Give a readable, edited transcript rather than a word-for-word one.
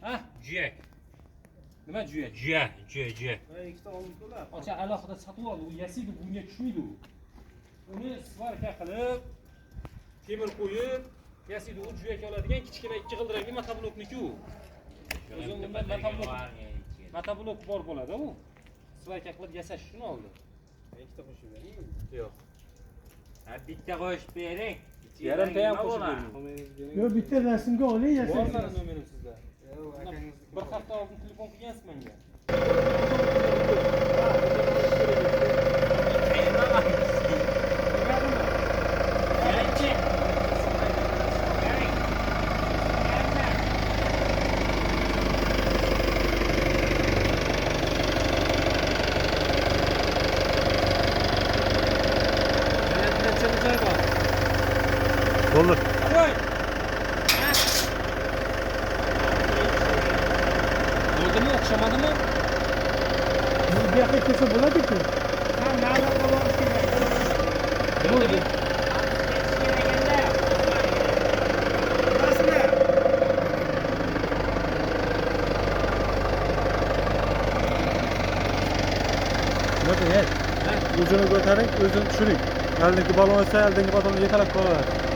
Ha? Jiyak. Nima juya? Jiyak. Va ikkita olibdilar. Ocha alohida sotib oldi. U yasaydi, bunga tushmaydi u. Uni svarka qilib, temir qo'yib, yasaydi. U juya oladigan kichkina ikki g'ildirakli motoblokniki u. O'zim bundan motoblok bor bo'ladi u. Svarka qilib yasash uchun oldi. Ikkita qo'shib bering. Yo'q. Ha, bitta qo'shib bering. Yarimta ham qo'shib bering. Yo bitta rasmga oling Bor yasang. mani nomerim sizda. Yo'q, akangizniki. Bir hafta oldin telefon qilgansiz menga. Bo'ldi. Bo'ldimi, o'xshamadimi? Bu yoqqa kelsa bo'ladi-ku. Ha, nariroqqa borish kerak. Bo'ldi. Rasmlar. O'zini ko'taring, o'zini tushiring. Aldingi balon esa aldingi balonni yetalab qolaveradi.